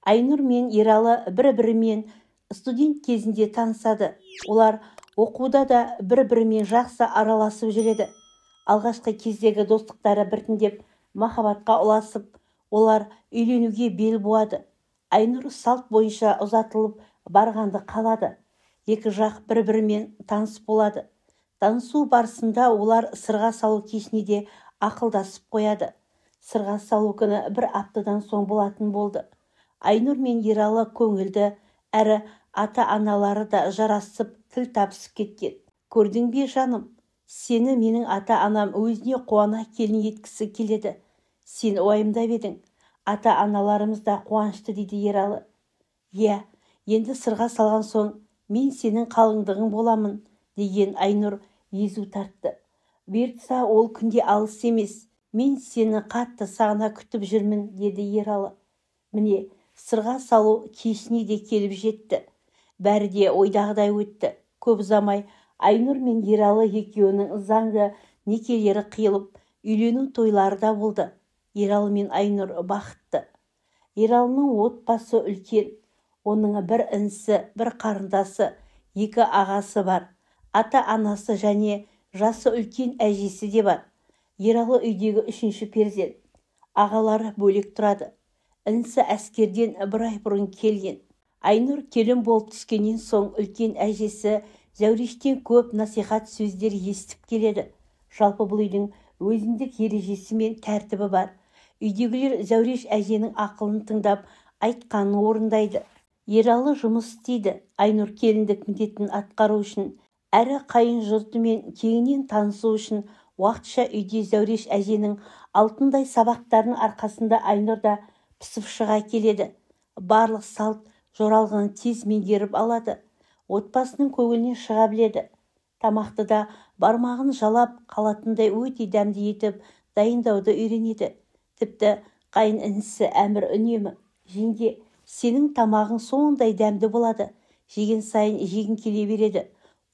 Айнұр мен Ералы бір-бірімен студент кезінде танысады. Олар оқуда да бір-бірімен жақсы араласып жүреді. Алғашқы кездегі достықтары біртіндеп махаббатқа ұласып, олар үйленуге бел буады. Айнұр салт бойынша ұзатылып барғанды қалады. Екі жақ бір-бірімен таныс болады. Танысу барысында олар сырға салу кешіне де ақылдасып қояды. Сырға салу күні бір аптадан соң болатын болды. Айнұр мен Ералы көңілді, әрі ата-аналары да жарасып тіл табысып кеткен. Көрдің бе жаным, сені менің ата-анам өзіне қуана келін еткісі келеді. Сен уайымдап едің, ата-аналарымыз да қуанышты, дейді Ералы. Иә, енді сырға салған соң мен сенің қалыңдығың боламын, деген Айнұр езу тартты. Бұйыртса ол күнде алыс емес, мен сені қатты сағына күтіп жүрмін, деді Ералы. Міне, сырға салу кешіне де келіп жетті. Бәрі де ойдағыдай өтті. Көп ұзамай Айнұр мен Ералы екеуінің заңды некелері қиылып, үйлену тойлары да болды. Ералы мен Айнұр бақытты. Ералының отбасы үлкен. Оның бір інісі, бір қарындасы, екі ағасы бар. Ата-анасы және жасы үлкен әжесі де бар. Ералы үйдегі үшінші перзент. Ағалары бөлек тұрады. Інісі әскерден бір ай бұрын келген. Айнұр келін болып түскеннен соң үлкен әжесі Зәурештен көп насихат сөздер естіп келеді. Жалпы бұл үйдің өзіндік ережесі мен тәртібі бар. Үйдегілер Зәуреш әженің ақылын тыңдап, айтқанын орындайды. Ералы жұмыс істейді. Айнұр келіндік міндетін атқару үшін, әрі қайын жұртымен кеңінен танысу үшін уақытша үйде Зәуреш әженің алтындай сабақтарының арқасында Айнұр да пісіп шыға келеді. Барлық салт жоралғыны тез меңгеріп алады. Отбасының көңілінен шыға біледі. Тамақты да бармағын жалап қалатындай өте дәмді етіп дайындауды үйренеді. Тіпті қайын інісі Әмір үнемі: жеңге, сенің тамағың сондай дәмді болады, жеген сайын жегін келе береді,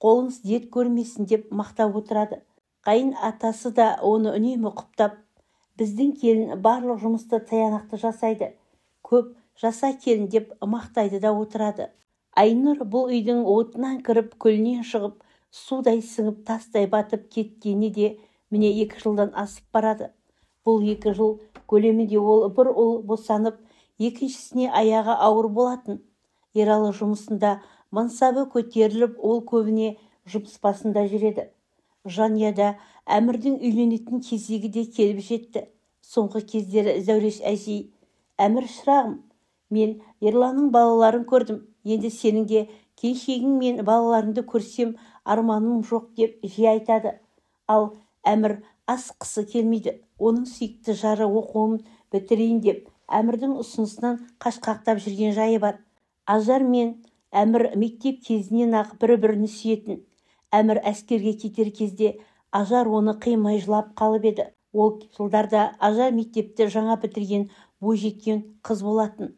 қолыңыз дерт көрмесін деп мақтап отырады. Қайын атасы да оны үнемі құптап, біздің келін барлық жұмысты тиянақты жасайды, көп жаса келін деп мақтайды да отырады. Айнұр бұл үйдің отынан кіріп, күлінен шығып, судай сіңіп, тастай батып кеткеніне де міне 2 жылдан асып барады. Бұл 2 жыл көлемінде ол бір ұл босанып, екіншісіне аяғы ауыр болатын. Ералы жұмысында мансабы көтеріліп, ол көбіне жұмыс басында жүреді. Жанияда Әмірдің үйленетін кезегі де келіп жетті. Соңғы кездері Зәуреш әжей: Әмір шырағым, мен Ерланның балаларын көрдім. Енді сенің де келіншегің мен балаларыңды көрсем арманым жоқ деп жиі айтады. Ал Әмір асыққысы келмейді. Оның сүйікті жары оқуын бітірейін деп Әмірдің ұсынысынан қашқақтап жүрген жайы бар. Ажар мен Әмір мектеп кезінен ақ бір-бірін сүйетін. Әмір әскерге кетер кезде Ажар оны қимай жылап қалып еді. Ол жылдарда Ажар мектепті жаңа бітірген бойжеткен қыз болатын.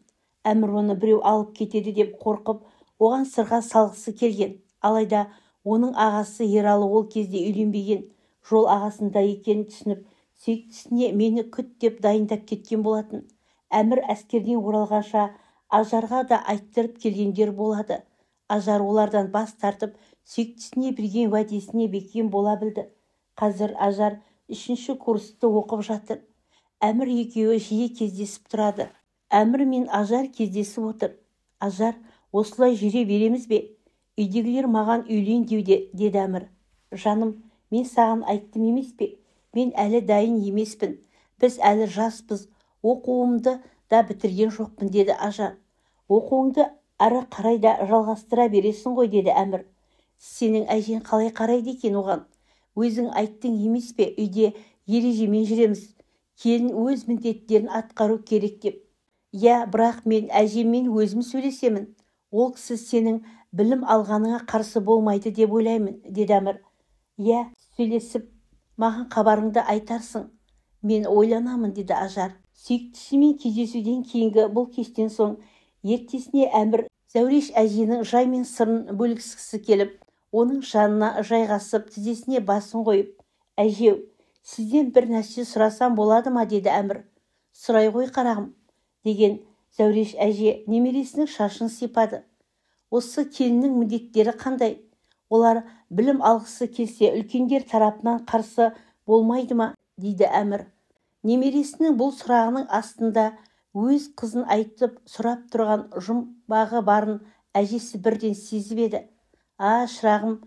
Әмір оны біреу алып кетеді деп қорқып, оған сырға салғысы келген. Алайда оның ағасы Ералы ол кезде үйленбеген, жол ағасында екенін түсініп, сүйіктісіне мені күт деп дайындап кеткен болатын. Әмір әскерден оралғанша Ажарға да айттырып келгендер болады. Ажар олардан бас тартып, сүйіктісіне берген уәдесіне бекем бола білді. Қазір Ажар 3-ші курсты оқып жатыр. Әмір екеуі жиі кездесіп тұрады. Әмір мен Ажар кездесіп отыр. Ажар: осылай жүре береміз бе? Үйдегілер маған үйлен деуде, деді Әмір. Жаным, мен саған айттым емес пе? Мен әлі дайын емеспін. Біз әлі жаспыз. Оқуымды да бітірген жоқпын, деді Ажар. Оқуыңды ары қарай да жалғастыра бересің ғой, деді Әмір. Сенің әжең қалай қарайды екен оған? Өзің айттың емес пе, үйде ережемен жүреміз. Келін өз міндеттерін атқару керек деп. Я, бірақ мен әжеммен өзім сөйлесемін. Ол кісі сенің білім алғаныңа қарсы болмайды деп ойлаймын, деді Әмір. Я, сөйлесіп, маған хабарыңды айтарсың. Мен ойланамын, деді Ажар. Сүйіктісімен кездесуден кейінгі бұл кештен соң ертесіне Әмір Зәуреш әженің жай мен сырын бөліскісі келіп, оның жанына жайғасып, тізесіне басын қойып: әжеу, сізден бір нәрсе сұрасам болады ма, деді Әмір. Сұрай ғой қарағым, деген Зәуреш әже немересінің шашын сипады. Осы келіннің міндеттері қандай? Олар білім алғысы келсе үлкендер тарапынан қарсы болмайды ма? дейді Әмір. Немересінің бұл сұрағының астында өз қызын айтып сұрап тұрған жұмбағы барын әжесі бірден сезіп еді. Шырағым,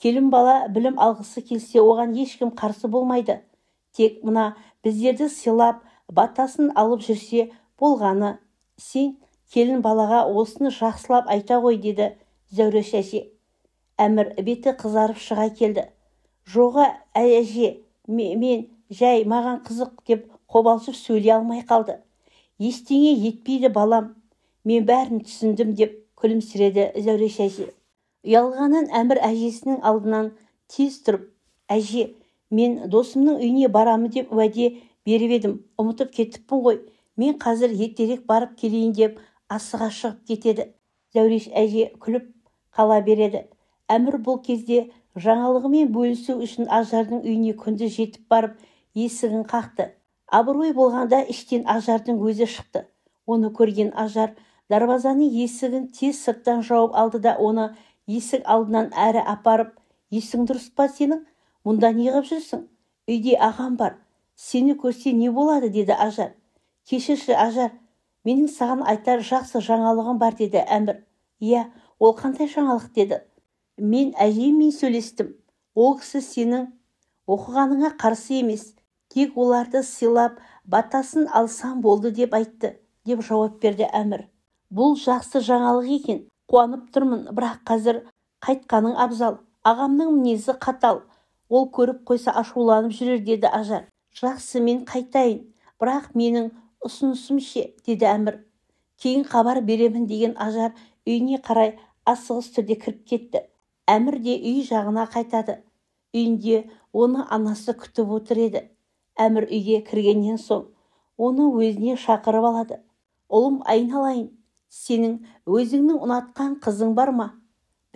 келін бала білім алғысы келсе оған ешкім қарсы болмайды. Тек мына біздерді сыйлап, батасын алып жүрсе болғаны. Сен келін балаға осыны жақсылап айта ғой, деді Зәуреш әже. Әмір беті қызарып шыға келді. Жоға әже, мен жай маған қызық деп қобалжып сөйлей алмай қалды. Ештеңе етпейді балам, мен бәрін түсіндім деп күлімсіреді Зәуреш әже. Ұялғанын Әмір әжесінің алдынан тез тұрып, әже, мен досымның үйіне барамын деп уәде беріп едім, ұмытып кетіппін ғой. Мен қазір ертерек барып келейін деп асыға шығып кетеді. Зәуреш әже күліп қала береді. Әмір бұл кезде жаңалығымен бөлісу үшін Ажардың үйіне күндіз жетіп барып есігін қақты. Абырой болғанда іштен Ажардың өзі шықты. Оны көрген Ажар дарбазаның есігін тез сырттан жауып алды да оны есік алдынан әрі апарып, есің дұрыс па сенің? Мұнда неғып жүрсің? Үйде ағам бар. Сені көрсе не болады, деді Ажар. Кешірші Ажар, менің саған айтар жақсы жаңалығым бар, деді Әмір. Иә, ол қандай жаңалық, деді. Мен әжеммен сөйлестім. Ол кісі сенің оқығаныңа қарсы емес, тек оларды сыйлап, батасын алсам болды деп айтты, деп жауап берді Әмір. Бұл жақсы жаңалық екен, қуанып тұрмын, бірақ қазір қайтқаның абзал. Ағамның мінезі қатал, ол көріп қойса ашуланып жүрер, деді Ажар. Жақсы, мен қайтайын, бірақ менің ұсынысым ше, деді Әмір. Кейін хабар беремін деген Ажар үйіне қарай асығыс түрде кіріп кетті. Әмір де үй жағына қайтады. Үйінде оны анасы күтіп отыр еді. Әмір үйге кіргеннен соң оны өзіне шақырып алады. Ұлым, айналайын, сенің өзіңнің ұнатқан қызың бар ма?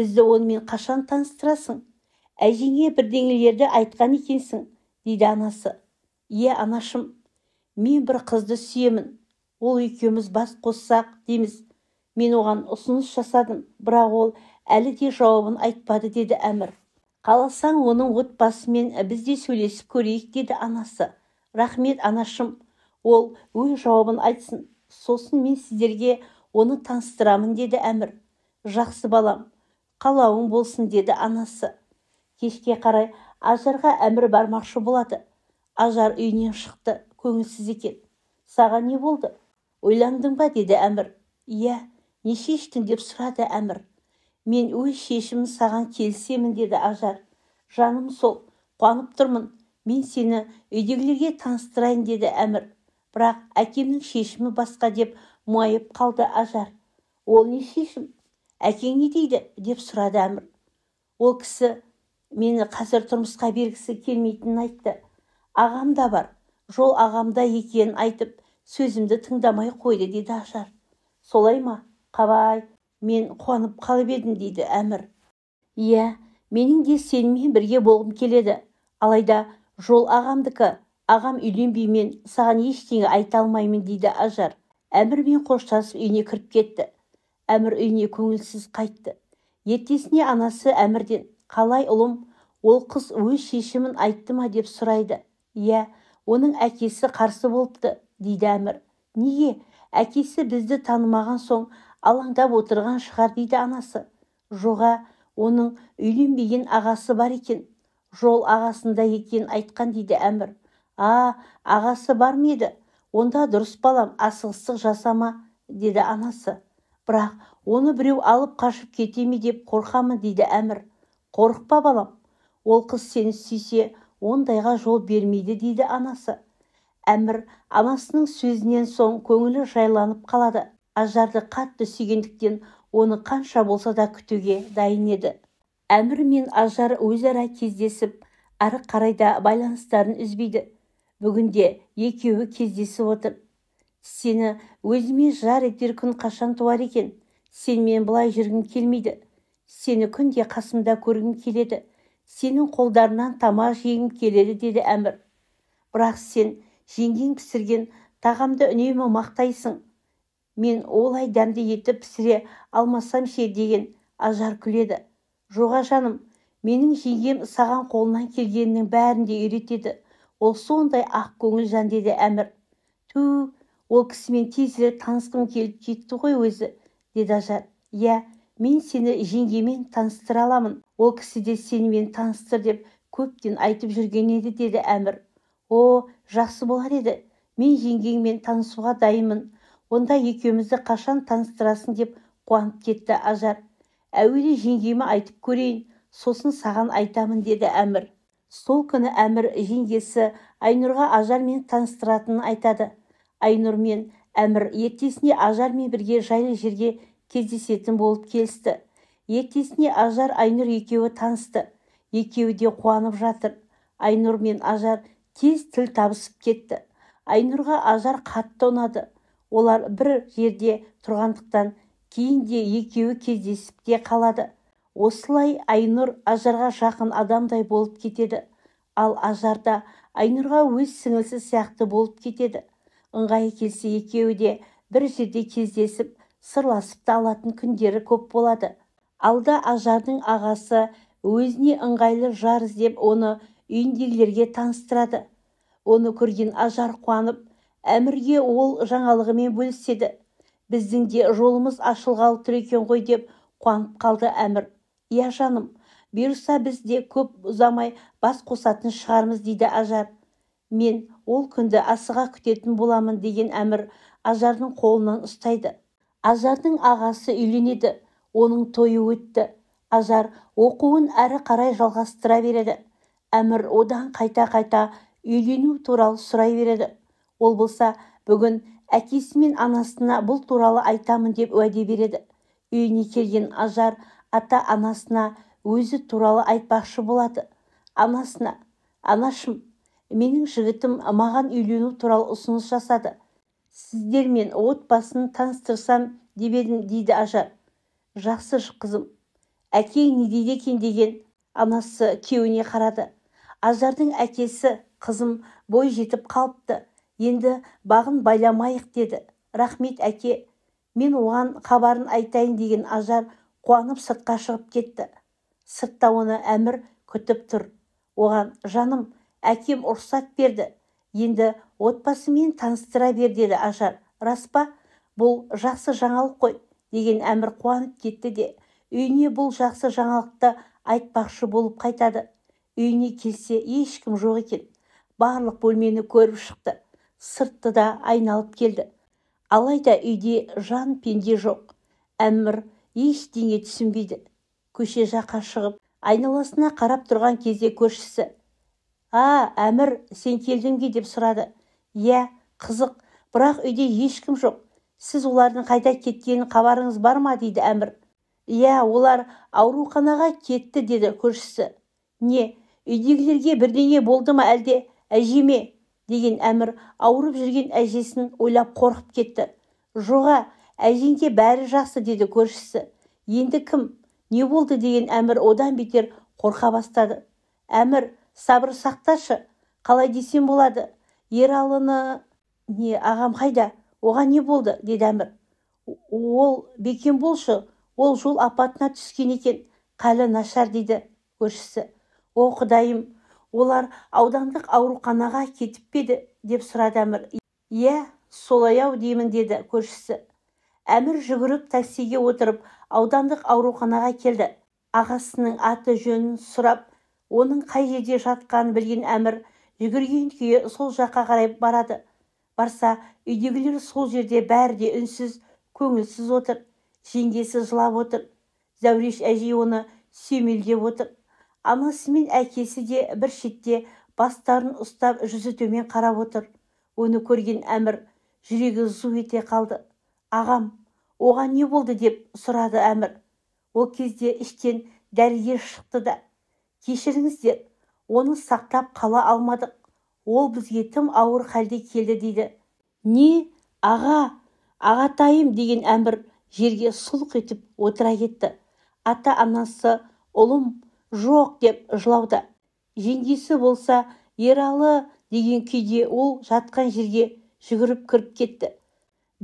Бізді онымен қашан таныстырасың? Әжеңе бірдеңелерді айтқан екенсің, дейді анасы. Иә, анашым, мен бір қызды сүйемін. Ол екеуміз бас қоссақ дейміз. Мен оған ұсыныс жасадым, бірақ ол әлі де жауабын айтпады, деді Әмір. Қаласаң, оның отбасымен бізде сөйлесіп көрейік, деді анасы. Рахмет, анашым, ол өз жауабын айтсын. Сосын мен сіздерге оны таныстырамын, деді Әмір. Жақсы балам, қалауың болсын, деді анасы. Кешке қарай Ажарға Әмір бармақшы болады. Ажар үйінен шықты, көңілсіз екен. Саған не болды? Ойландың ба, деді Әмір. Иә, не шештің, деп сұрады Әмір. Мен өз шешімін саған келісемін, деді Ажар. Жаным сол, қуанып тұрмын. Мен сені үйдегілерге таныстырайын, деді Әмір. Бірақ әкемнің шешімі басқа, деп мұңайып қалды Ажар. Ол не шешім? Әкең не дейді, деп сұрады Әмір. Ол кісі мені қазір тұрмысқа бергісі келмейтінін айтты. Ағам да бар, жол ағамда екенін айтып, сөзімді тыңдамай қойды, деді Ажар. Солай ма? Қабай, мен қуанып қалып едім, дейді Әмір. Иә, менің де сенімен бірге болғым келеді. Алайда жол ағамдікі, ағам үйленбеймен саған ештеңе айта алмаймын, дейді Ажар. Әмірмен қоштасып үйіне кіріп кетті. Әмір үйіне көңілсіз қайтты. Ертесіне анасы Әмірден, қалай ұлым, ол қыз өз шешімін айтты ма, деп сұрайды. Иә, оның әкесі қарсы болыпты, дейді Әмір. Неге? Әкесі бізді танымаған соң алаңдап отырған шығар, дейді анасы. Жоға, оның үйленбеген ағасы бар екен. Жол ағасында екен айтқан, дейді Әмір. Ағасы бар ма еді? Онда дұрыс балам, асығыстық жасама, деді анасы. Бірақ оны біреу алып қашып кете ме деп қорқамын, дейді Әмір. Қорықпа балам, ол қыз сені сүйсе ондайға жол бермейді, дейді анасы. Әмір анасының сөзінен соң көңілі жайланып қалады. Ажарды қатты сүйгендіктен оны қанша болса да күтуге дайын еді. Әмір мен Ажар өзара кездесіп, ары қарайда байланыстарын үзбейді. Бүгінде екеуі кездесіп отыр. Сені өзіме жар етер күн қашан туар екен? Сенмен бұлай жүргім келмейді. Сені күнде қасымда көргім келеді. Сенің қолдарынан тамақ жегім келеді, деді Әмір. Бірақ сен жеңгең пісірген тағамды үнемі мақтайсың. Мен олай дәмді етіп пісіре алмасам ше деген Ажар күледі. Жоға жаным, менің жеңгем саған қолынан келгеннің бәрін де үйретеді. Ол сондай ақ көңіл жан, деді Әмір. Ту, ол кісімен тезірек танысқым келіп жетті ғой өзі, деді Ажар. Иә, мен сені жеңгемен таныстыра аламын. Ол кісі де сенімен таныстыр деп көптен айтып жүрген еді, деді Әмір. О, жақсы болар еді. Мен жеңгеңмен танысуға дайынмын. Онда екеумізді қашан таныстырасың деп қуанып кетті Ажар. Әуелі жеңгеме айтып көрейін, сосын саған айтамын, деді Әмір. Сол күні Әмір жеңгесі Айнұрға Ажармен таныстыратынын айтады. Айнұр мен Әмір ертесіне Ажармен бірге жайлы жерге кездесетін болып келісті. Ертесіне Ажар Айнұр екеуі танысты. Екеуі де қуанып жатыр. Айнұр мен Ажар тез тіл табысып кетті. Айнұрға Ажар қатты ұнады. Олар бір жерде тұрғандықтан кейін де екеуі кездесіп те қалады. Осылай Айнұр Ажарға жақын адамдай болып кетеді. Ал Ажар да Айнұрға өз сіңілісі сияқты болып кетеді. Ыңғайы келсе екеуі де бір жерде кездесіп, сырласып та алатын күндері көп болады. Алда Ажардың ағасы өзіне ыңғайлы жар іздеп оны үйіндегілерге таныстырады. Оны көрген Ажар қуанып, Әмірге ол жаңалығымен бөліседі. Біздің де жолымыз ашылғалы тұр екен ғой деп қуанып қалды Әмір. Иә жаным, бұйырса біз де көп ұзамай бас қосатын шығармыз, дейді Ажар. Мен ол күнді асыға күтетін боламын, деген Әмір Ажардың қолынан ұстайды. Ажардың ағасы үйленеді. Оның тойы өтті. Ажар оқуын әрі қарай жалғастыра береді. Әмір одан қайта-қайта үйлену туралы сұрай береді. Ол болса бүгін әкесі мен анасына бұл туралы айтамын деп уәде береді. Үйіне келген Ажар ата-анасына өзі туралы айтпақшы болады. Анасына: анашым, менің жігітім маған үйлену туралы ұсыныс жасады. Сіздермен отбасын таныстырсам деп едім, дейді Ажар. Жақсы қызым, әкең не дейді екен, деген анасы күйеуіне қарады. Ажардың әкесі: қызым бой жетіп қалыпты, енді бағын байламайық, деді. Рахмет әке, мен оған хабарын айтайын, деген Ажар қуанып сыртқа шығып кетті. Сыртта оны Әмір күтіп тұр. Оған: жаным, әкем рұқсат берді, енді отбасымен таныстыра бер, деді Ажар. Рас па? Бұл жақсы жаңалық қой, деген Әмір қуанып кетті де үйіне бұл жақсы жаңалықты айтпақшы болып қайтады. Үйіне келсе ешкім жоқ екен. Барлық бөлмені көріп шықты. Сыртты да айналып келді. Алайда үйде жан пенде жоқ. Әмір ештеңе түсінбейді. Көше жаққа шығып, айналасына қарап тұрған кезде көршісі: Әмір, сен келдің бе, деп сұрады. Иә, қызық, бірақ үйде ешкім жоқ. Сіз олардың қайда кеткенін хабарыңыз бар ма, дейді Әмір. Иә, олар ауруханаға кетті, деді көршісі. Не, үйдегілерге бірдеңе болды ма, әлде әжеме, деген Әмір ауырып жүрген әжесін ойлап қорқып кетті. Жоға, әжеңде бәрі жақсы, деді көршісі. Енді кім, не болды, деген Әмір одан бетер қорқа бастады. Әмір, сабыр сақташы, қалай десем болады. Ералыны... Не, ағам қайда? Оған не болды, деді Әмір. Ол бекем болшы, ол жол апатына түскен екен, қалы нашар, дейді көршісі. О құдайым, олар аудандық ауруханаға кетіп педі, деп сұрады Әмір. Иә, солай-ау деймін, деді көршісі. Әмір жүгіріп таксиге отырып аудандық ауруханаға келді. Ағасының аты жөнін сұрап, оның қай жерде жатқанын білген Әмір жүгірген күйі сол жаққа қарай барады. Барса, үйдегілер сол жерде бәрі де үнсіз, көңілсіз отыр. Жеңгесі жылап отыр. Зәуреш әжей оны сүйемелдеп отыр. Анасы мен әкесі де бір шетте бастарын ұстап жүзі төмен қарап отыр. Оны көрген Әмір жүрегі зу ете қалды. Ағам, оған не болды, деп сұрады Әмір. Ол кезде іштен дәрігер шықты да: кешіріңіздер, оны сақтап қала алмадық. Ол бізге тым ауыр халде келді, дейді. Не, аға, ағатайым, деген Әмір жерге сұлқ етіп отыра кетті. Ата-анасы: ұлым, жоқ, деп жылауда. Жеңгесі болса Ералы деген күйде ол жатқан жерге жүгіріп кіріп кетті.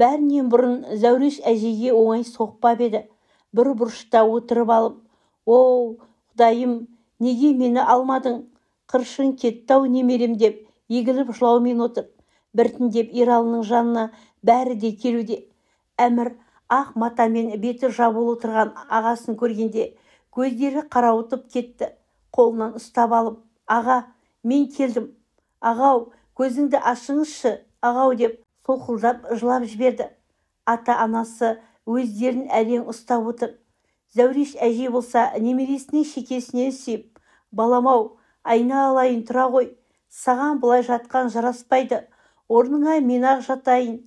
Бәрінен бұрын Зәуреш әжеге оңай соқпап еді. Бір бұрышта отырып алып, «Оу, Құдайым, неге мені алмадың? Қыршын кетті-ау немерем» деп егіліп жылаумен отыр. Біртіндеп Ералының жанына бәрі де келуде. Әмір ақ матамен беті жабулы отырған ағасын көргенде көздері қарауытып кетті. Қолынан ұстап алып, «Аға, мен келдім. Ағау, көзіңді ашыңызшы, ағау» деп солқылдап жылап жіберді. Ата-анасы өздерін әрең ұстап отыр. Зәуреш әже болса немересінің шекесіне сүйіп, «Балам-ау, айналайын, тұра ғой. Саған бұлай жатқан жараспайды. Орныңа мен ақ жатайын.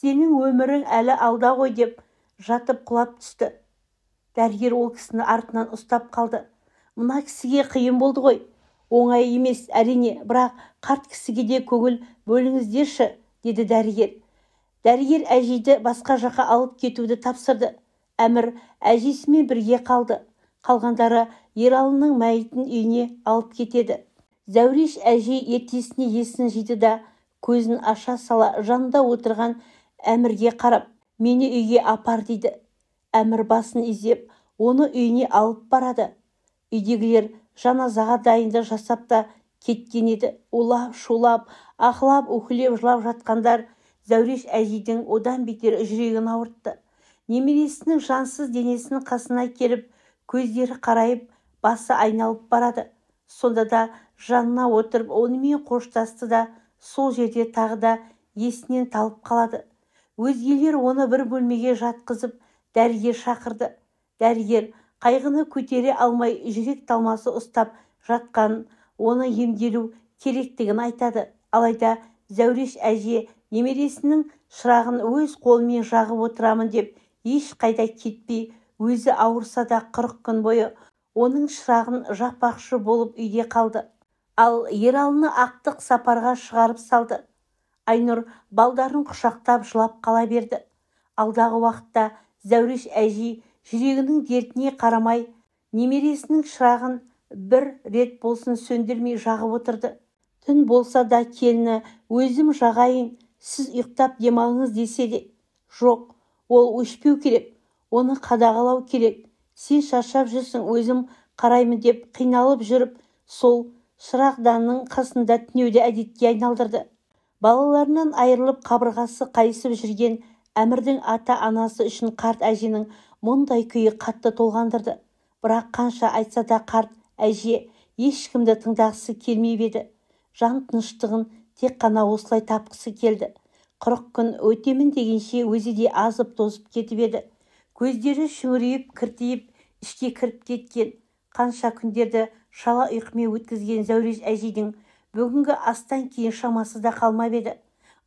Сенің өмірің әлі алда ғой» деп жатып құлап түсті. Дәрігер ол кісіні артынан ұстап қалды. «Мына кісіге қиын болды ғой. Оңай емес әрине, бірақ қарт кісіге де көңіл бөліңіздерші» деді дәрігер. Дәрігер әжейді басқа жаққа алып кетуді тапсырды. Әмір әжесімен бірге қалды. Қалғандары Ералының мәйітін үйіне алып кетеді. Зәуреш әже ертесіне есін жиды да көзін аша сала жанында отырған Әмірге қарап, «Мені үйге апар» дейді. Әмір басын изеп, оны үйіне алып барады. Үйдегілер жаназаға дайындық жасап та кеткен еді. Улап, шулап, ақылап, үхілеп жылап жатқандар Зәуреш әжейдің одан бетер жүрегін ауыртты. Немересінің жансыз денесінің қасына келіп, көздері қарайып, басы айналып барады. Сонда да жанына отырып, онымен қоштасты да сол жерде тағы да есінен талып қалады. Өзгелер оны бір бөлмеге жатқызып, дәрігер шақырды. Дәрігер қайғыны көтере алмай жүрек талмасы ұстап жатқан, оны емделу керектігін айтады. Алайда Зәуреш әже немересінің шырағын өз қолымен жағып отырамын деп еш қайда кетпей, өзі ауырса да 40 күн бойы оның шырағын жақпақшы болып үйде қалды. Ал Ералыны ақтық сапарға шығарып салды. Айнұр балдарын құшақтап жылап қала берді. Алдағы уақытта Зәуреш әже жүрегінің дертіне қарамай, немересінің шырағын бір рет болсын сөндірмей жағып отырды. Түн болса да келіні, «Өзім жағайын, сіз ұйықтап демалыңыз» десе де, «Жоқ, ол өшпеу керек, оны қадағалау керек. Сен шаршап жүрсің, өзім қараймын» деп қиналып жүріп, сол шырағданның қасында түнеуді әдетке айналдырды. Балаларынан айырылып қабырғасы қайысып жүрген Әмірдің ата-анасы үшін қарт әженің мұндай күйі қатты толғандырды. Бірақ қанша айтса да қарт әже ешкімді тыңдағысы келмеп еді. Жан тыныштығын тек қана осылай тапқысы келді. 40 күн өтемін дегенше өзі де азып тозып кетіп еді. Көздері шүңірейіп, кіртиіп, ішке кіріп кеткен. Қанша күндерді шала ұйқымен өткізген Зәуреш әжейдің бүгінгі астан кейін шамасы да қалмап еді.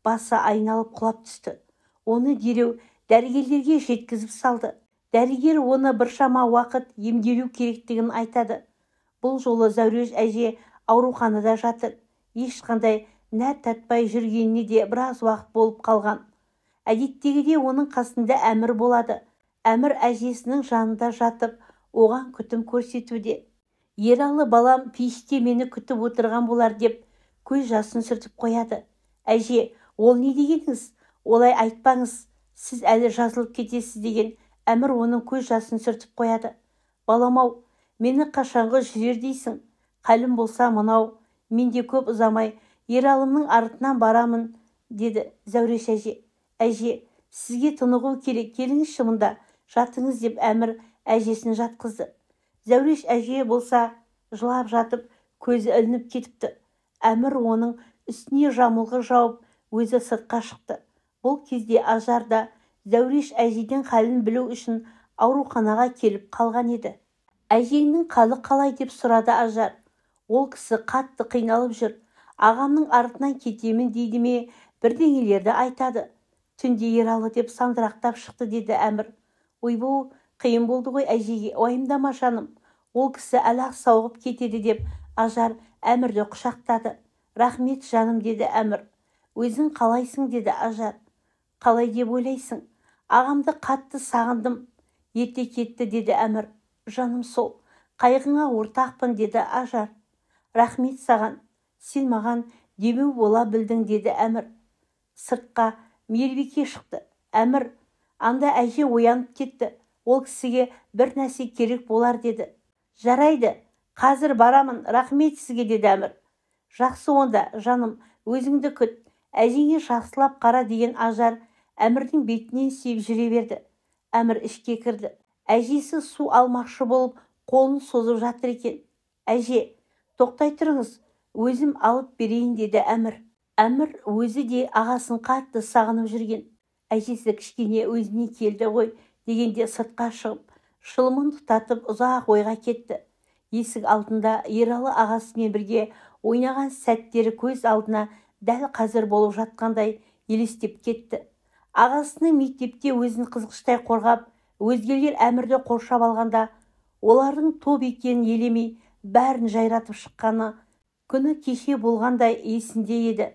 Басы айналып құлап түсті. Оны дереу дәрігерлерге жеткізіп салды. Дәрігер оны біршама уақыт емделу керектігін айтады. Бұл жолы Зәуреш әже ауруханада жатыр. Ешқандай нәр татпай жүргеніне де біраз уақыт болып қалған. Әдеттегідей оның қасында Әмір болады. Әмір әжесінің жанында жатып, оған күтім көрсетуде. «Ералы балам пеште мені күтіп отырған болар» деп көз жасын сүртіп қояды. «Әже, ол не дегеніңіз? Олай айтпаңыз, сіз әлі жазылып кетесіз» деген Әмір оның көз жасын сүртіп қояды. «Балам-ау, мені қашанғы жүрер дейсің? Қалім болса мынау, мен де көп ұзамай Ералымның артынан барамын» деді Зәуреш әже. «Әже, сізге тынығу керек, келіңізші мұнда, жатыңыз» деп Әмір әжесін жатқызды. Зәуреш әже болса жылап жатып, көзі ілініп кетіпті. Әмір оның үстіне жамылғы жауып, өзі сыртқа шықты. Бұл кезде Ажар да Зәуреш әжейдің халін білу үшін ауруханаға келіп қалған еді. «Әжеңнің қалы қалай?» деп сұрады Ажар. Ол кісі қатты қиналып жүр. «Ағамның артынан кетемін» дейді ме, бірдеңелерді айтады. «Түнде Ералы» деп сандырақтап шықты деді Әмір. «Ойбу, қиын болды ғой әжеге, уайымдама жаным. Ол кісі әлі-ақ сауығып кетеді» деп Ажар Әмірді құшақтады. «Рахмет жаным» деді Әмір. «Өзің қалайсың?» деді Ажар. «Қалай деп ойлайсың? Ағамды қатты сағындым. Ерте кетті» деді Әмір. «Жаным сол, қайғыңа ортақпын» деді Ажар. «Рахмет саған, сен маған демеу бола білдің» деді Әмір. Сыртқа мейірбике шықты. Әмір, анда әже оянып кетті. Ол кісіге бір нәрсе керек болар деді. Жарайды, қазір барамын, рахмет сізге, деді Әмір. Жақсы онда, жаным, өзіңді күт, әжеңе жақсылап қара деген Ажар Әмірдің бетінен сүйіп жүре берді. Әмір ішке кірді. Әжесі су алмақшы болып қолын созып жатыр екен. Әже, тоқтай тұрыңыз, өзім алып берейін, деді Әмір. Әмір өзі де ағасын қатты сағынып жүрген. Әжесі кішкене өзіне келді ғой дегенде сыртқа шығып, шылымын тұтатып ұзақ ойға кетті. Есік алдында Ералы ағасымен бірге ойнаған сәттері көз алдына дәл қазір болып жатқандай елестеп кетті. Ағасының мектепте өзін қызғыштай қорғап, өзгелер Әмірді қоршап алғанда, олардың топ екенін елемей, бәрін жайратып шыққаны күні кеше болғандай есінде еді.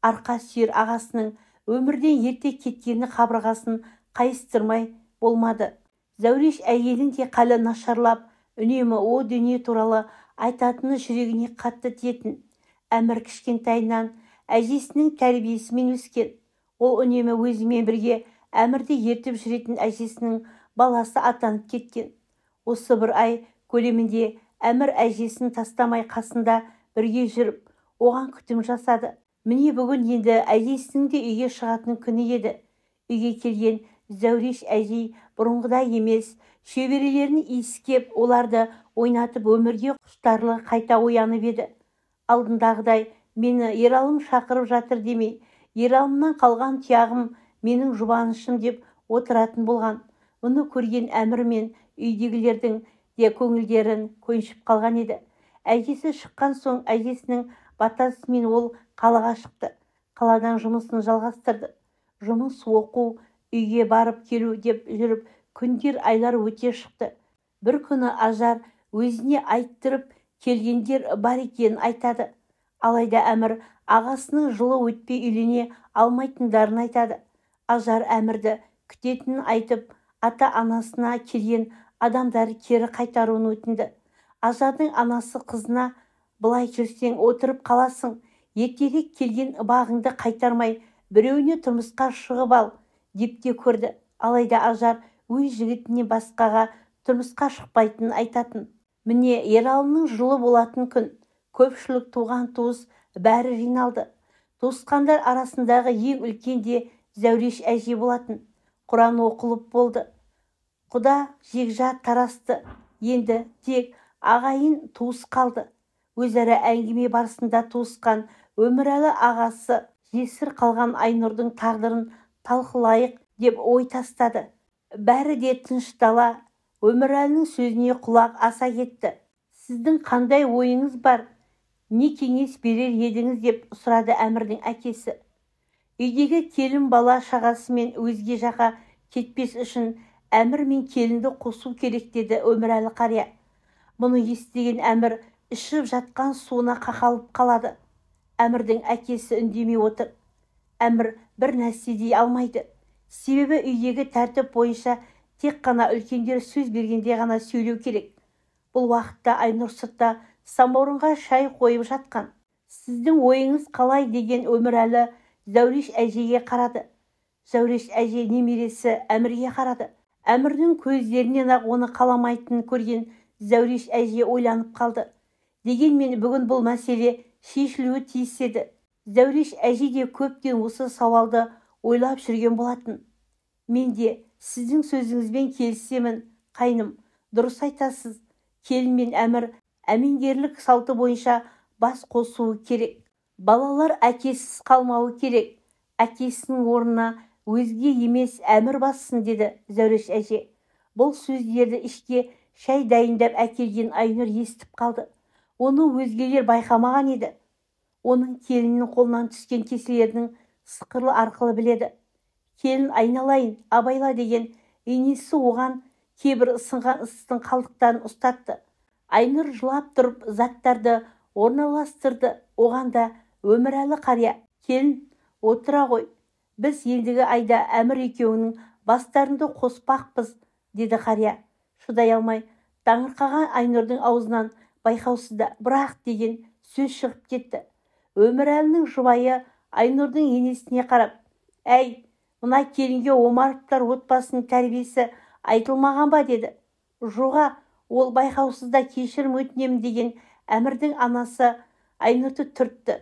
Арқа сүйер ағасының өмірден ерте кеткені қабырғасын қайыстырмай болмады. Зәуреш әйелін де халі нашарлап, үнемі о дүние туралы айтатыны жүрегіне қатты тиетін. Әмір кішкентайынан әжесінің тәрбиесімен өскен. Ол үнемі өзімен бірге Әмірді ертіп жүретін әжесінің баласы атанып кеткен. Осы бір ай көлемінде Әмір әжесін тастамай қасында бірге жүріп, оған күтім жасады. Міне бүгін енді әжесінің де үйге шығатын күні еді. Үйге келген Зәуреш әжей бұрынғыдай емес, шөберелерін иіскеп, оларды ойнатып өмірге құштарлы қайта оянып еді. Алдындағыдай мені Ералым шақырып жатыр демей, Ералымнан қалған тұяғым менің жұбанышым деп отыратын болған. Мұны көрген Әмір мен үйдегілердің де көңілдерін көншіп қалған еді. Әжесі шыққан соң әжесінің батасымен ол қалаға шықты. Қаладан жұмысын жалғастырды. Жұмыс, оқу, үйге барып келу деп жүріп, күндер, айлар өте шықты. Бір күні Ажар өзіне айттырып келгендер бар екенін айтады. Алайда Әмір ағасының жылы өтпей үйлене алмайтындарын айтады. Ажар Әмірді күтетінін айтып, ата-анасына келген адамдары кері қайтаруын өтінді. Ажардың анасы қызына, былай жүрсең отырып қаласың, ертерек келген бағыңды қайтармай, біреуіне тұрмысқа шығып ал, деп те көрді. Алайда Ажар өз жігітіне басқаға тұрмысқа шықпайтынын айтатын. Міне Ералының жылы болатын күн. Көпшілік туған туыс бәрі жиналды. Туысқандар арасындағы ең үлкен де Зәуреш әже болатын. Құран оқылып болды. Құда жекжат тарасты. Енді тек ағайын туыс қалды. Өзара әңгіме барысында туысқан Өмірәлі ағасы жесір қалған Айнұрдың тағдырын талқылайық деп ой тастады. Бәрі де тыныштала, Өмірәлінің сөзіне құлақ аса кетті. Сіздің қандай ойыңыз бар? Не кеңес берер едіңіз деп сұрады Әмірдің әкесі. Үйдегі келін бала шағасымен өзге жаққа кетпес үшін Әмір мен келінді қосу керек, деді Өмірәлі қария. Мұны естіген Әмір ішіп жатқан суына қақалып қалады. Әмірдің әкесі үндемей отыр. Әмір бір нәрсе дей алмайды. Себебі үйдегі тәртіп бойынша тек қана үлкендер сөз бергенде ғана сөйлеу керек. Бұл уақытта Айнұр сыртта самаурынға шай қойып жатқан. Сіздің ойыңыз қалай, деген Өмірәлі Зәуреш әжеге қарады. Зәуреш әже немересі Әмірге қарады. Әмірдің көздерінен ақ оны қаламайтынын көрген Зәуреш әже ойланып қалды. Дегенмен бүгін бұл мәселе шешілуі тиіс еді. Зәуреш әже де көптен осы сауалды ойлап жүрген болатын. Мен де сіздің сөзіңізбен келісемін, қайным, дұрыс айтасыз. Келін мен Әмір әмеңгерлік салты бойынша бас қосуы керек. Балалар әкесіз қалмауы керек. Әкесінің орнына өзге емес Әмір бассын, деді Зәуреш әже. Бұл сөздерді ішке шай дайындап әкелген Айнұр естіп қалды. Оны өзгелер байқамаған еді. Оның келіннің қолынан түскен кеселердің сықырлы арқылы біледі. Келін айналайын, абайла деген енесі оған кейбір ысынған ыстың қалдықтарын ұстатты. Айнұр жылап тұрып заттарды орналастырды. Оған да Өмірәлі қария, келін, отыра ғой. Біз ендігі айда Әмір екеуінің бастарында қоспақпыз, деді қария. Шыдай алмай, таңырқаған Айнұрдың аузынан байқаусызда бірақ деген сөз шығып кетті. Өмірәлінің жұбайы Айнұрдың енесіне қарап, әй, Мына келінге Омаровтар отбасының тәрбиесі айтылмаған ба деді. Жоға, ол байқаусызда кешірім өтінемін деген Әмірдің анасы Айнұрды түртті.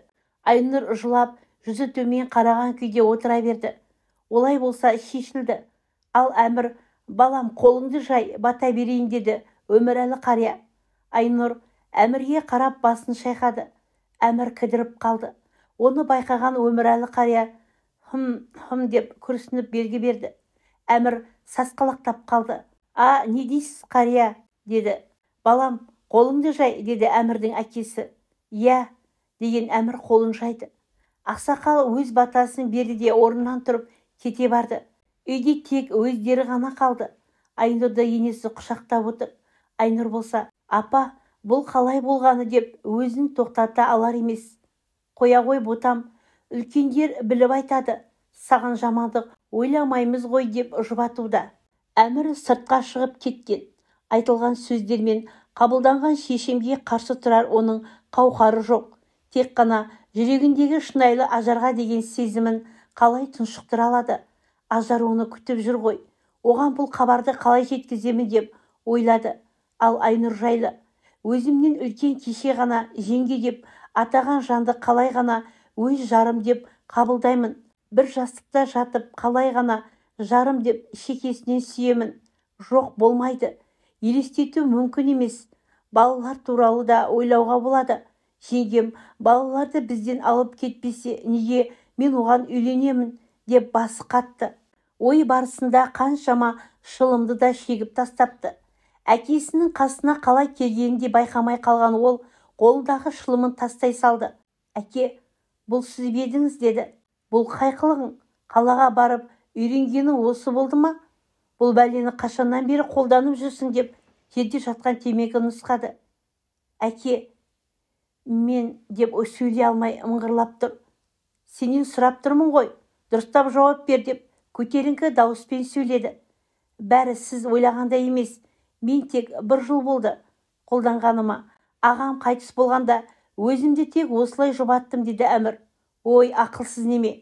Айнұр жылап, жүзі төмен қараған күйде отыра берді. Олай болса шешілді. Ал Әмір, балам, қолыңды жай, бата берейін деді Өмірәлі қария. Айнұр Әмірге қарап басын шайқады. Әмір кідіріп қалды. Оны байқаған Өмірәлі қария хым деп күрсініп белгі берді. Әмір сасқалақтап қалды. Не дейсіз қария, деді. Балам, қолыңды жай, деді Әмірдің әкесі. Иә, деген Әмір қолын жайды. Ақсақал өз батасын берді де орнынан тұрып кете барды. Үйде тек өздері ғана қалды. Айнұрды енесі құшақтап отыр. Айнұр болса, апа, бұл қалай болғаны деп өзін тоқтата алар емес. Қоя ғой ботам, үлкендер біліп айтады, саған жамандық ойламаймыз ғой деп жұбатуда. Әмір сыртқа шығып кеткен. Айтылған сөздермен қабылданған шешімге қарсы тұрар оның қауқары жоқ. Тек қана жүрегіндегі шынайлы Ажарға деген сезімін қалай тұншықтыра алады. Ажар оны күтіп жүр ғой. Оған бұл хабарды қалай жеткіземін деп ойлады. Ал Айнұр жайлы. Өзімнен үлкен кеше ғана жеңге деп атаған жанды қалай ғана өз жарым деп қабылдаймын. Бір жастықта жатып қалай ғана жарым деп шекесінен сүйемін. Жоқ, болмайды. Елестету мүмкін емес. Балалар туралы да ойлауға болады. Жеңгем балаларды бізден алып кетпесе, неге мен оған үйленемін деп басы қатты. Ой барысында қаншама шылымды да шегіп тастапты. Әкесінің қасына қалай келгенін де байқамай қалған ол қолындағы шылымын тастай салды. Әке, бұл сіз бе едіңіз, деді. Бұл қай қылығың? Қалаға барып үйренгенің осы болды ма? Бұл бәлені қашаннан бері қолданып жүрсің деп жерде жатқан темекі нұсқады. Әке, мен деп сөйлей алмай ыңғырлап тұр. Сенен сұрап тұрмын ғой, дұрыстап жауап бер деп көтеріңкі дауыспен сөйледі. Бәрі сіз ойлағандай емес. Мен тек 1 жыл болды қолданғаныма. Ағам қайтыс болғанда өзімді тек осылай жұбаттым, деді Әмір. Ой, ақылсыз неме.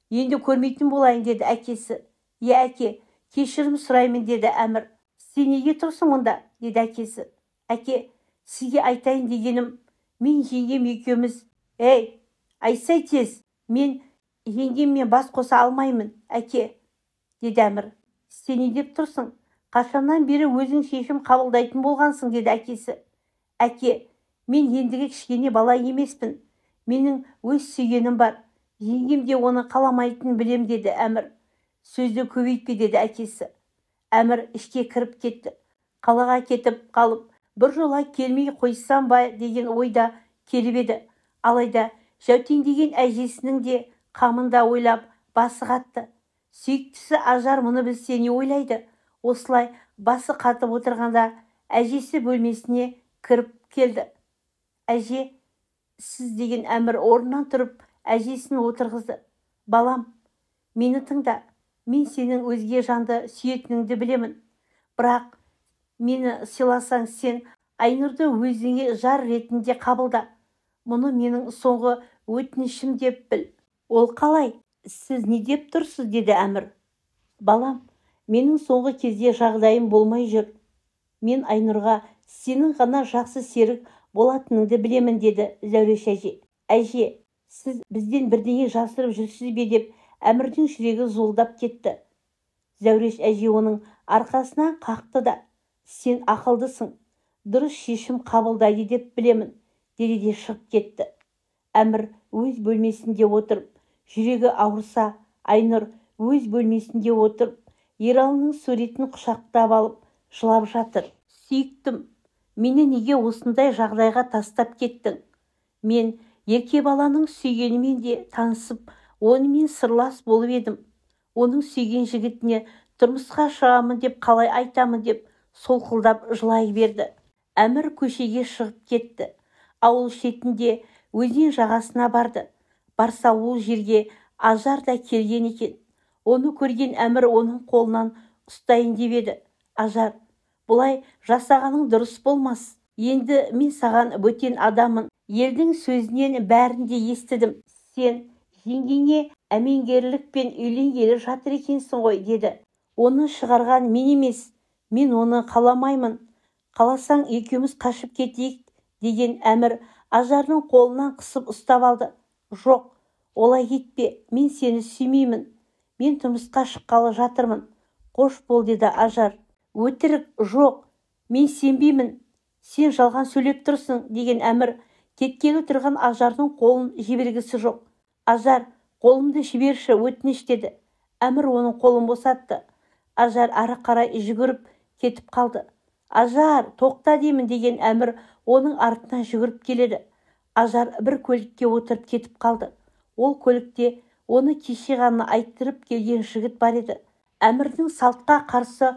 Енді көрмейтін болайын, деді әкесі. Е, әке, кешірім сұраймын, деді Әмір. Сен неге тұрсың мұнда, деді әкесі. Әке, сізге айтайын дегенім, мен жеңгем екеуміз. Ей, айтсай тез, мен жеңгеммен бас қоса алмаймын, әке, деді Әмір. Сен не деп тұрсың? Қашаннан бері өзің шешім қабылдайтын болғансың, деді әкесі. Әке, мен ендігі кішкене бала емеспін. Менің өз сүйгенім бар. Жеңгем де оны қаламайтынын білем, деді Әмір. Сөзді көбейтпе, деді әкесі. Әмір ішке кіріп кетті. Қалаға кетіп қалып, бір жола келмей қойсам ба деген ойда келіп еді. Алайда жәутеңдеген әжесінің де қамында ойлап басы қатты. Сүйіктісі Ажар мұны білсе не ойлайды? Осылай басы қатып отырғанда әжесі бөлмесіне кіріп келді. Әже, сіз, деген Әмір орнынан тұрып әжесін отырғызды. Балам, мені тыңда. Мен сенің өзге жанды сүйетініңді білемін. Бірақ мені сыйласаң, сен Айнұрды өзіңе жар ретінде қабылда. Мұны менің соңғы өтінішім деп біл. Ол қалай? Сіз не деп тұрсыз, деді Әмір. Балам, менің соңғы кезде жағдайым болмай жүр. Мен Айнұрға сенің ғана жақсы серік болатыныңды білемін, деді Зәуреш әже. Әже, сіз бізден бірдеңе жасырып жүрсіз бе деп Әмірдің жүрегі зуылдап кетті. Зәуреш әже оның арқасынан қақты да, сен ақылдысың, дұрыс шешім қабылдайды деп білемін, деді де шығып кетті. Әмір өз бөлмесінде отырып, жүрегі ауырса, Айнұр өз бөлмесінде отырып, Ералының суретін құшақтап алып, жылап жатыр. Сүйіктім, мені неге осындай жағдайға тастап кеттің? Мен ерке баланың сүйгенімен де танысып, онымен сырлас болып едім. Оның сүйген жігітіне тұрмысқа шығамын деп қалай айтамын деп солқылдап жылай берді. Әмір көшеге шығып кетті. Ауыл шетінде өзен жағасына барды. Барса ол жерге Ажар да келген екен. Оны көрген Әмір оның қолынан ұстайын деп еді. Ажар, бұлай жасағаның дұрыс болмас. Енді мен саған бөтен адамын. Елдің сөзінен бәрін де естідім. Сен жеңгеңе әмеңгерлікпен үйленгелі жатыр екенсің ғой, деді. Оны шығарған мен емес, мен оны қаламаймын. Қаласаң екеуміз қашып кетейік, деген Әмір Ажардың қолынан қысып ұстап алды. Жоқ, олай етпе, мен сені сүймеймін. Мен тұрмысқа шыққалы жатырмын. Қош бол, деді Ажар. Өтірік, жоқ, мен сенбеймін. Сен жалған сөйлеп тұрсың, деген Әмір кеткелі тұрған Ажардың қолын жібергісі жоқ. Ажар, қолымды жіберші, өтініш, деді. Әмір оның қолын босатты. Ажар ары қарай жүгіріп кетіп қалды. Ажар, тоқта деймін, деген Әмір оның артынан жүгіріп келеді. Ажар бір көлікке отырып кетіп қалды. Ол көлікте оны кеше ғана айттырып келген жігіт бар еді. Әмірдің салтқа қарсы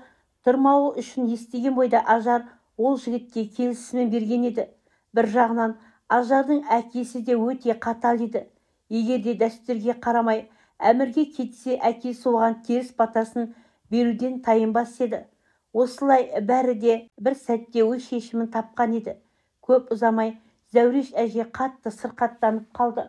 тұрмауы үшін естіген бойда Ажар ол жігітке келісімін берген еді. Бір жағынан Ажардың әкесі де өте қатал еді. Егер де дәстүрге қарамай Әмірге кетсе, әкесі оған теріс батасын беруден тайынбас еді. Осылай бәрі де бір сәтте өз шешімін тапқан еді. Көп ұзамай Зәуреш әже қатты сырқаттанып қалды.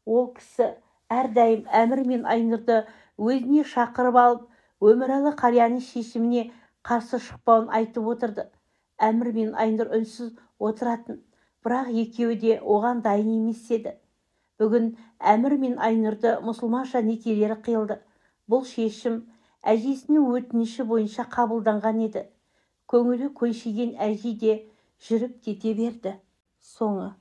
Ол кісі әрдайым Әмір мен Айнұрды өзіне шақырып алып, Өміралы қарияның шешіміне қарсы шықпауын айтып отырды. Әмір мен Айнұр үнсіз отыратын, бірақ екеуі де оған дайын емес еді. Бүгін Әмір мен Айнұрды мұсылманша некелері қиылды. Бұл шешім әжесінің өтініші бойынша қабылданған еді. Көңілі көншиген әже де жүріп кете берді. Соңы.